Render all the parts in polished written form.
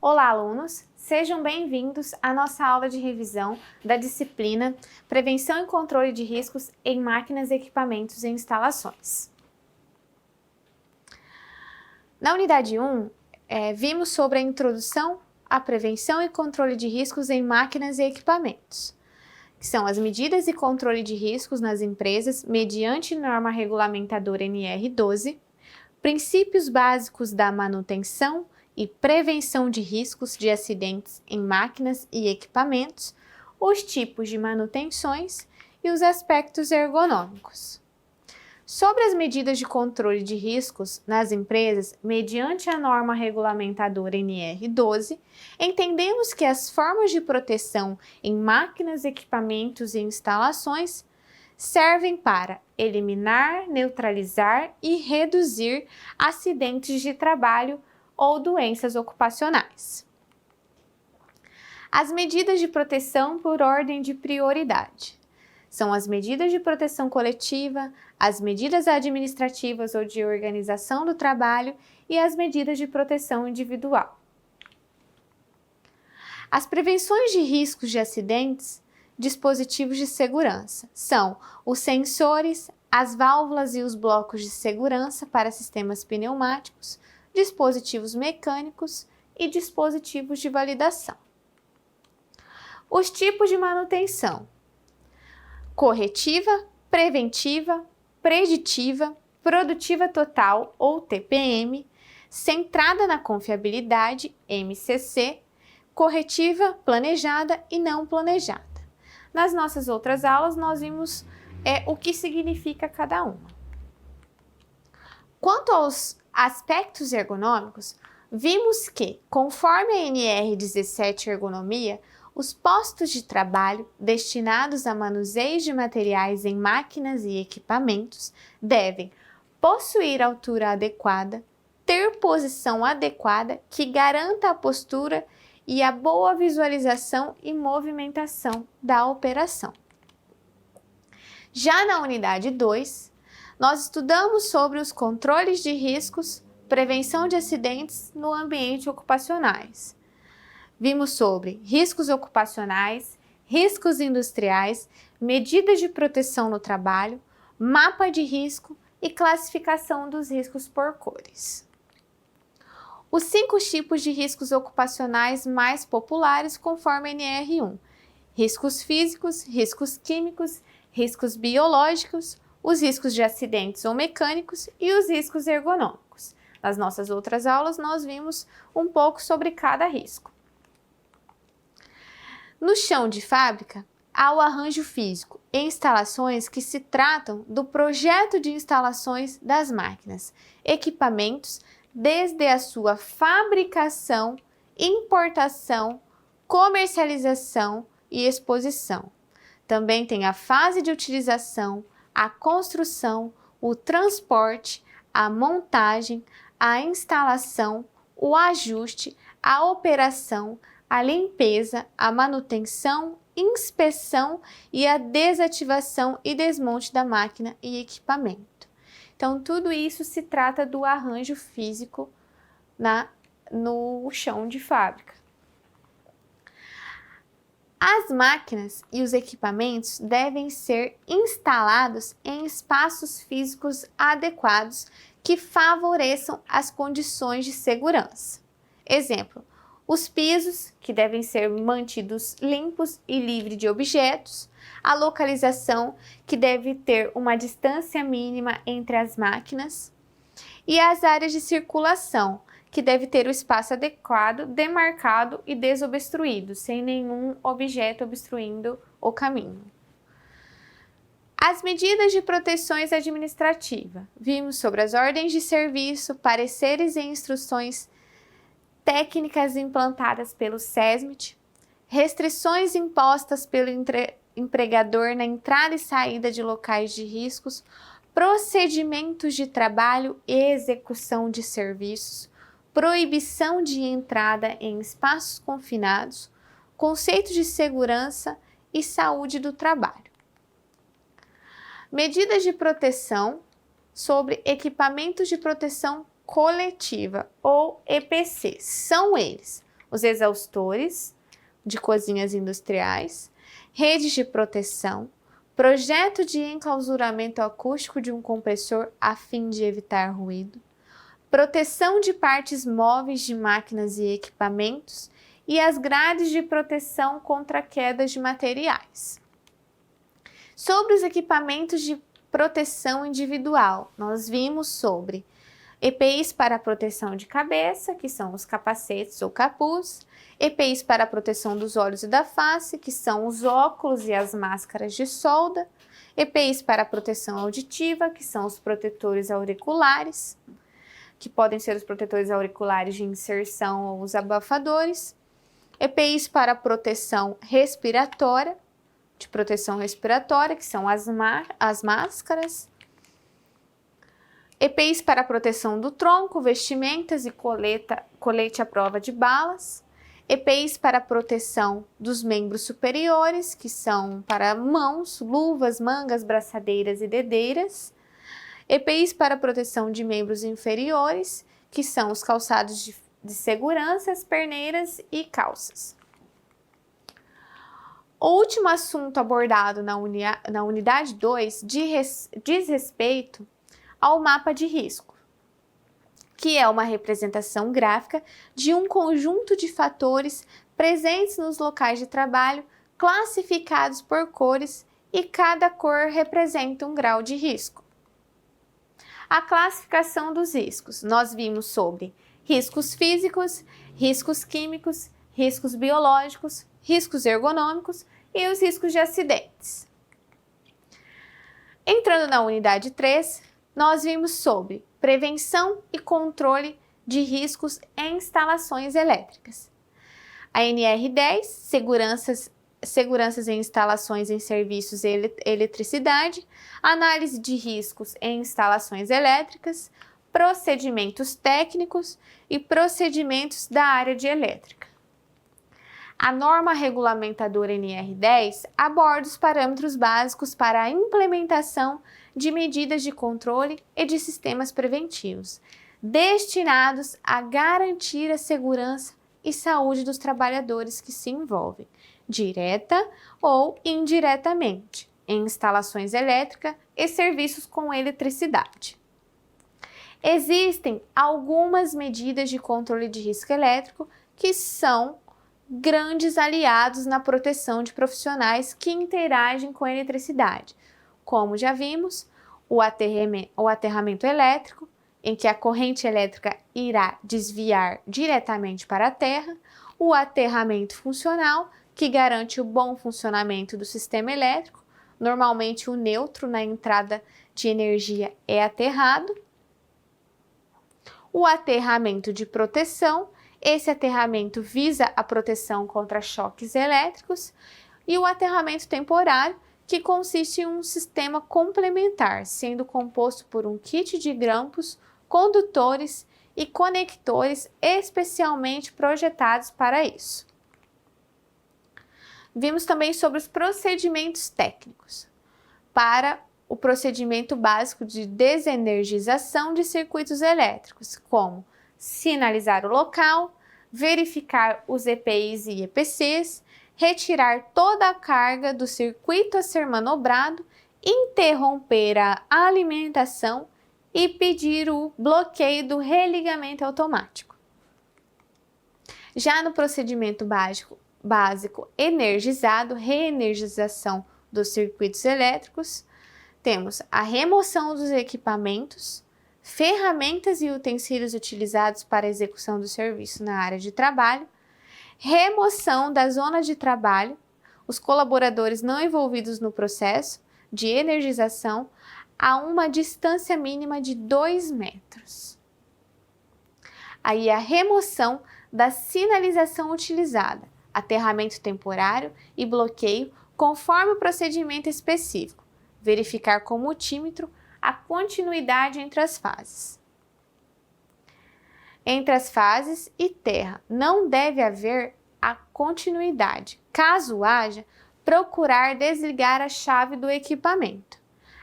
Olá, alunos! Sejam bem-vindos à nossa aula de revisão da disciplina Prevenção e Controle de Riscos em Máquinas, Equipamentos e Instalações. Na unidade 1, vimos sobre a introdução à prevenção e controle de riscos em máquinas e equipamentos, que são as medidas e controle de riscos nas empresas mediante norma regulamentadora NR12, princípios básicos da manutenção e prevenção de riscos de acidentes em máquinas e equipamentos, os tipos de manutenções e os aspectos ergonômicos. Sobre as medidas de controle de riscos nas empresas, mediante a norma regulamentadora NR12, entendemos que as formas de proteção em máquinas, equipamentos e instalações servem para eliminar, neutralizar e reduzir acidentes de trabalho ou doenças ocupacionais. As medidas de proteção por ordem de prioridade são as medidas de proteção coletiva, as medidas administrativas ou de organização do trabalho e as medidas de proteção individual. As prevenções de riscos de acidentes, dispositivos de segurança, são os sensores, as válvulas e os blocos de segurança para sistemas pneumáticos, dispositivos mecânicos e dispositivos de validação. Os tipos de manutenção: corretiva, preventiva, preditiva, produtiva total ou TPM, centrada na confiabilidade, MCC, corretiva, planejada e não planejada. Nas nossas outras aulas, nós vimos o que significa cada uma. Quanto aos aspectos ergonômicos, vimos que, conforme a NR17 Ergonomia, os postos de trabalho destinados a manuseio de materiais em máquinas e equipamentos devem possuir altura adequada, ter posição adequada que garanta a postura e a boa visualização e movimentação da operação. Já na unidade 2, nós estudamos sobre os controles de riscos, prevenção de acidentes no ambiente ocupacionais. Vimos sobre riscos ocupacionais, riscos industriais, medidas de proteção no trabalho, mapa de risco e classificação dos riscos por cores. Os 5 tipos de riscos ocupacionais mais populares conforme a NR1: riscos físicos, riscos químicos, riscos biológicos, os riscos de acidentes ou mecânicos e os riscos ergonômicos. Nas nossas outras aulas, nós vimos um pouco sobre cada risco. No chão de fábrica, há o arranjo físico e instalações que se tratam do projeto de instalações das máquinas, equipamentos, desde a sua fabricação, importação, comercialização e exposição. Também tem a fase de utilização, a construção, o transporte, a montagem, a instalação, o ajuste, a operação, a limpeza, a manutenção, inspeção e a desativação e desmonte da máquina e equipamento. Então, tudo isso se trata do arranjo físico no chão de fábrica. As máquinas e os equipamentos devem ser instalados em espaços físicos adequados que favoreçam as condições de segurança. Exemplo: os pisos, que devem ser mantidos limpos e livres de objetos, a localização, que deve ter uma distância mínima entre as máquinas, e as áreas de circulação, que deve ter o espaço adequado, demarcado e desobstruído, sem nenhum objeto obstruindo o caminho. As medidas de proteções administrativas. Vimos sobre as ordens de serviço, pareceres e instruções técnicas implantadas pelo SESMIT, restrições impostas pelo empregador na entrada e saída de locais de riscos, procedimentos de trabalho e execução de serviços, proibição de entrada em espaços confinados, conceitos de segurança e saúde do trabalho. Medidas de proteção sobre equipamentos de proteção coletiva ou EPC. São eles: os exaustores de cozinhas industriais, redes de proteção, projeto de enclausuramento acústico de um compressor a fim de evitar ruído, proteção de partes móveis de máquinas e equipamentos e as grades de proteção contra quedas de materiais. Sobre os equipamentos de proteção individual, nós vimos sobre EPIs para proteção de cabeça, que são os capacetes ou capuz, EPIs para proteção dos olhos e da face, que são os óculos e as máscaras de solda, EPIs para proteção auditiva, que são os protetores auriculares, que podem ser os protetores auriculares de inserção ou os abafadores, EPIs para proteção respiratória, que são as máscaras, EPIs para proteção do tronco, vestimentas e colete à prova de balas, EPIs para proteção dos membros superiores, que são para mãos, luvas, mangas, braçadeiras e dedeiras, EPIs para proteção de membros inferiores, que são os calçados de segurança, as perneiras e calças. O último assunto abordado na unidade 2 diz respeito ao mapa de risco, que é uma representação gráfica de um conjunto de fatores presentes nos locais de trabalho, classificados por cores, e cada cor representa um grau de risco. A classificação dos riscos. Nós vimos sobre riscos físicos, riscos químicos, riscos biológicos, riscos ergonômicos e os riscos de acidentes. Entrando na unidade 3, nós vimos sobre prevenção e controle de riscos em instalações elétricas. A NR10, seguranças em instalações em serviços e eletricidade, análise de riscos em instalações elétricas, procedimentos técnicos e procedimentos da área de elétrica. A norma regulamentadora NR10 aborda os parâmetros básicos para a implementação de medidas de controle e de sistemas preventivos, destinados a garantir a segurança e saúde dos trabalhadores que se envolvem, direta ou indiretamente, em instalações elétricas e serviços com eletricidade. Existem algumas medidas de controle de risco elétrico que são grandes aliados na proteção de profissionais que interagem com a eletricidade, como já vimos, o aterramento elétrico, em que a corrente elétrica irá desviar diretamente para a terra, o aterramento funcional, que garante o bom funcionamento do sistema elétrico, normalmente o neutro na entrada de energia é aterrado, o aterramento de proteção, esse aterramento visa a proteção contra choques elétricos, e o aterramento temporário, que consiste em um sistema complementar, sendo composto por um kit de grampos, condutores e conectores especialmente projetados para isso. Vimos também sobre os procedimentos técnicos. Para o procedimento básico de desenergização de circuitos elétricos, como sinalizar o local, verificar os EPIs e EPCs, retirar toda a carga do circuito a ser manobrado, interromper a alimentação e pedir o bloqueio do religamento automático. Já no procedimento básico energizado, reenergização dos circuitos elétricos, temos a remoção dos equipamentos, ferramentas e utensílios utilizados para a execução do serviço na área de trabalho, remoção da zona de trabalho, os colaboradores não envolvidos no processo de energização a uma distância mínima de 2 metros. Aí a remoção da sinalização utilizada, aterramento temporário e bloqueio conforme o procedimento específico, verificar com o multímetro a continuidade entre as fases. Entre as fases e terra, não deve haver a continuidade. Caso haja, procurar desligar a chave do equipamento.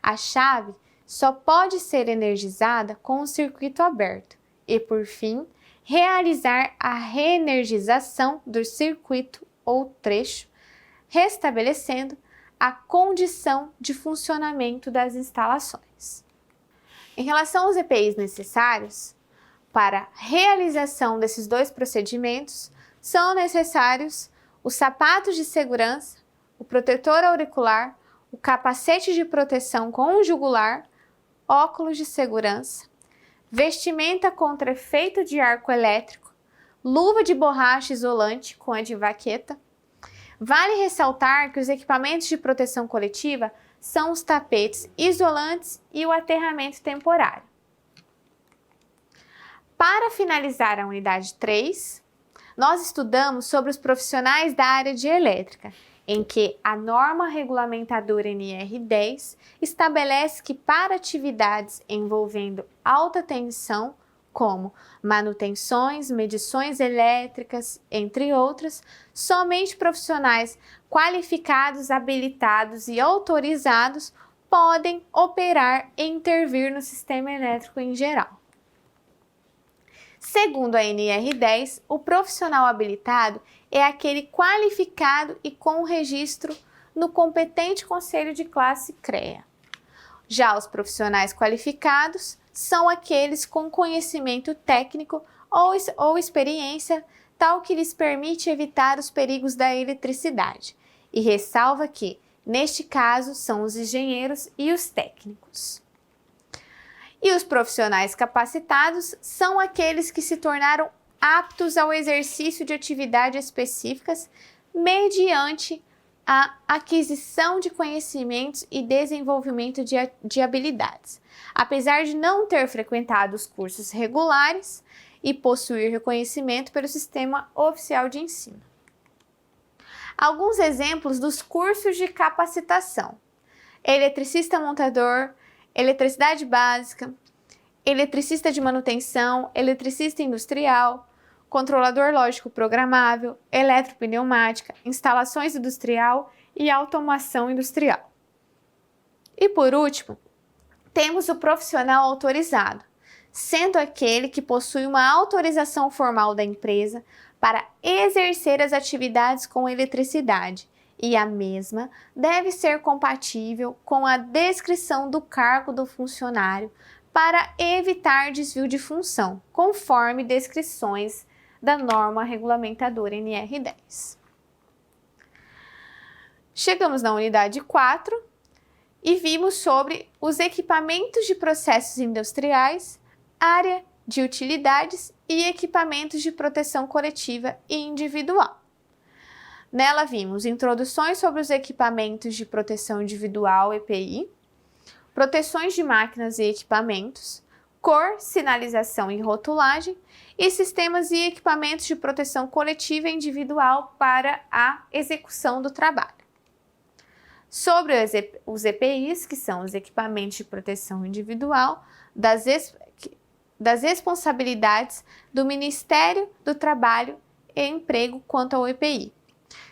A chave só pode ser energizada com o circuito aberto e, por fim, realizar a reenergização do circuito ou trecho, restabelecendo a condição de funcionamento das instalações. Em relação aos EPIs necessários, para a realização desses dois procedimentos, são necessários os sapatos de segurança, o protetor auricular, o capacete de proteção com jugular, óculos de segurança, vestimenta contra efeito de arco elétrico, luva de borracha isolante com a de vaqueta. Vale ressaltar que os equipamentos de proteção coletiva são os tapetes isolantes e o aterramento temporário. Para finalizar a unidade 3, nós estudamos sobre os profissionais da área de elétrica, em que a norma regulamentadora NR10 estabelece que para atividades envolvendo alta tensão, como manutenções, medições elétricas, entre outras, somente profissionais qualificados, habilitados e autorizados podem operar e intervir no sistema elétrico em geral. Segundo a NR10, o profissional habilitado é aquele qualificado e com registro no competente conselho de classe CREA. Já os profissionais qualificados são aqueles com conhecimento técnico ou experiência tal que lhes permite evitar os perigos da eletricidade, e ressalva que, neste caso, são os engenheiros e os técnicos. E os profissionais capacitados são aqueles que se tornaram aptos ao exercício de atividades específicas mediante a aquisição de conhecimentos e desenvolvimento de habilidades, apesar de não ter frequentado os cursos regulares e possuir reconhecimento pelo Sistema Oficial de Ensino. Alguns exemplos dos cursos de capacitação: eletricista montador, eletricidade básica, eletricista de manutenção, eletricista industrial, controlador lógico programável, eletropneumática, instalações industrial e automação industrial. E por último, temos o profissional autorizado, sendo aquele que possui uma autorização formal da empresa para exercer as atividades com eletricidade, e a mesma deve ser compatível com a descrição do cargo do funcionário para evitar desvio de função, conforme descrições da norma regulamentadora NR10. Chegamos na unidade 4 e vimos sobre os equipamentos de processos industriais, área de utilidades e equipamentos de proteção coletiva e individual. Nela vimos introduções sobre os equipamentos de proteção individual EPI, proteções de máquinas e equipamentos, cor, sinalização e rotulagem, e sistemas e equipamentos de proteção coletiva e individual para a execução do trabalho. Sobre os EPIs, que são os equipamentos de proteção individual, das responsabilidades do Ministério do Trabalho e Emprego quanto ao EPI.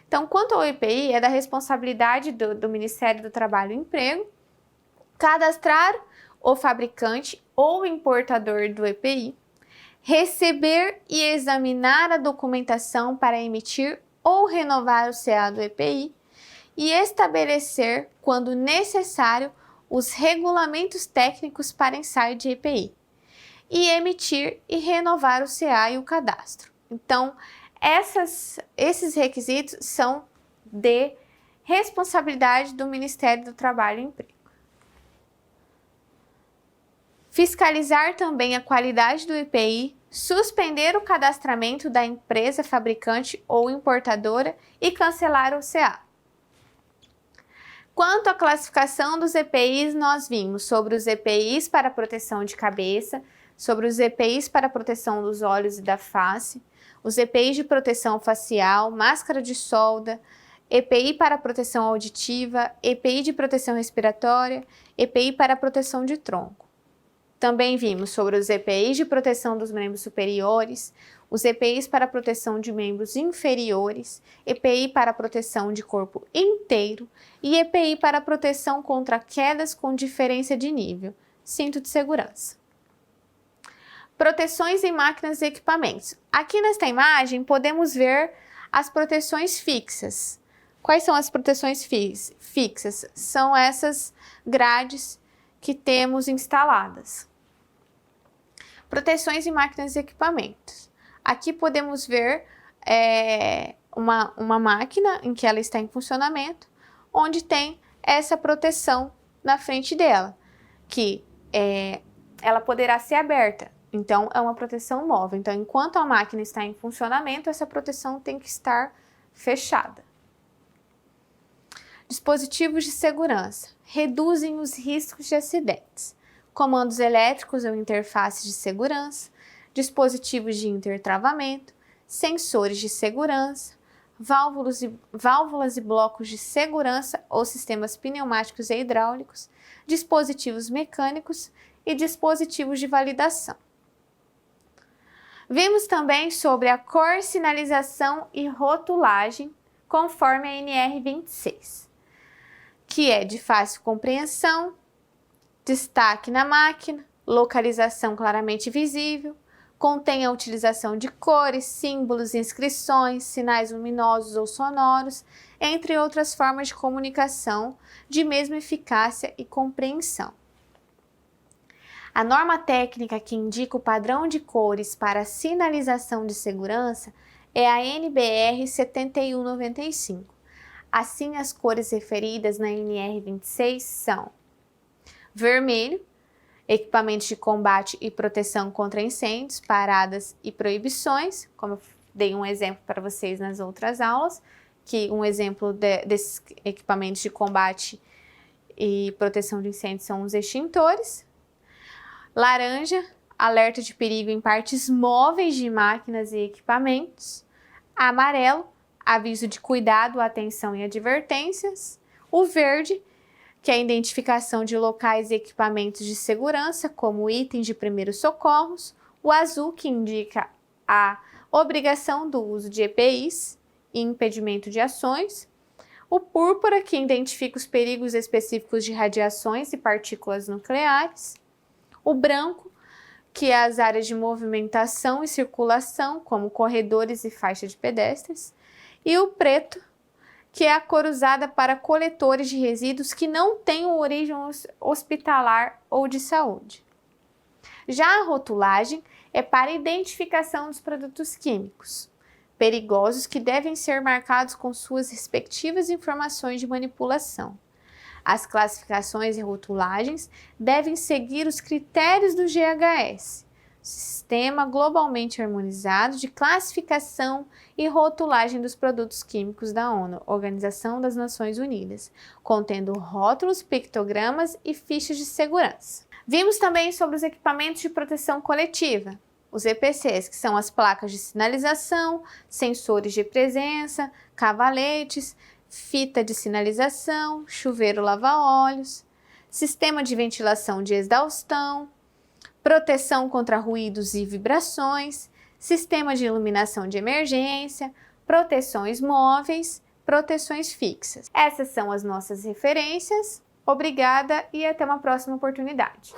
Então, quanto ao EPI, é da responsabilidade do Ministério do Trabalho e Emprego cadastrar o fabricante ou importador do EPI, receber e examinar a documentação para emitir ou renovar o CA do EPI e estabelecer, quando necessário, os regulamentos técnicos para ensaio de EPI e emitir e renovar o CA e o cadastro. Então, esses requisitos são de responsabilidade do Ministério do Trabalho e Emprego. Fiscalizar também a qualidade do EPI, suspender o cadastramento da empresa fabricante ou importadora e cancelar o CA. Quanto à classificação dos EPIs, nós vimos sobre os EPIs para proteção de cabeça, sobre os EPIs para proteção dos olhos e da face, os EPIs de proteção facial, máscara de solda, EPI para proteção auditiva, EPI de proteção respiratória, EPI para proteção de tronco. Também vimos sobre os EPIs de proteção dos membros superiores, os EPIs para proteção de membros inferiores, EPI para proteção de corpo inteiro e EPI para proteção contra quedas com diferença de nível, cinto de segurança. Proteções em máquinas e equipamentos. Aqui nesta imagem podemos ver as proteções fixas. Quais são as proteções fixas? São essas grades que temos instaladas. Proteções em máquinas e equipamentos. Aqui podemos ver uma máquina em que ela está em funcionamento, onde tem essa proteção na frente dela, que ela poderá ser aberta. Então, é uma proteção móvel. Então, enquanto a máquina está em funcionamento, essa proteção tem que estar fechada. Dispositivos de segurança. Reduzem os riscos de acidentes. Comandos elétricos ou interfaces de segurança. Dispositivos de intertravamento. Sensores de segurança. Válvulas e blocos de segurança ou sistemas pneumáticos e hidráulicos. Dispositivos mecânicos e dispositivos de validação. Vimos também sobre a cor, sinalização e rotulagem, conforme a NR26, que é de fácil compreensão, destaque na máquina, localização claramente visível, contém a utilização de cores, símbolos, inscrições, sinais luminosos ou sonoros, entre outras formas de comunicação de mesma eficácia e compreensão. A norma técnica que indica o padrão de cores para a sinalização de segurança é a NBR 7195. Assim, as cores referidas na NR26 são: vermelho, equipamentos de combate e proteção contra incêndios, paradas e proibições, como eu dei um exemplo para vocês nas outras aulas, que um exemplo desses equipamentos de combate e proteção de incêndios são os extintores. Laranja, alerta de perigo em partes móveis de máquinas e equipamentos. Amarelo, aviso de cuidado, atenção e advertências. O verde, que é a identificação de locais e equipamentos de segurança, como itens de primeiros socorros. O azul, que indica a obrigação do uso de EPIs e impedimento de ações. O púrpura, que identifica os perigos específicos de radiações e partículas nucleares. O branco, que é as áreas de movimentação e circulação, como corredores e faixa de pedestres. E o preto, que é a cor usada para coletores de resíduos que não tenham origem hospitalar ou de saúde. Já a rotulagem é para a identificação dos produtos químicos perigosos que devem ser marcados com suas respectivas informações de manipulação. As classificações e rotulagens devem seguir os critérios do GHS, Sistema Globalmente Harmonizado de Classificação e Rotulagem dos Produtos Químicos da ONU, Organização das Nações Unidas, contendo rótulos, pictogramas e fichas de segurança. Vimos também sobre os equipamentos de proteção coletiva, os EPCs, que são as placas de sinalização, sensores de presença, cavaletes, fita de sinalização, chuveiro lava-olhos, sistema de ventilação de exaustão, proteção contra ruídos e vibrações, sistema de iluminação de emergência, proteções móveis, proteções fixas. Essas são as nossas referências. Obrigada e até uma próxima oportunidade.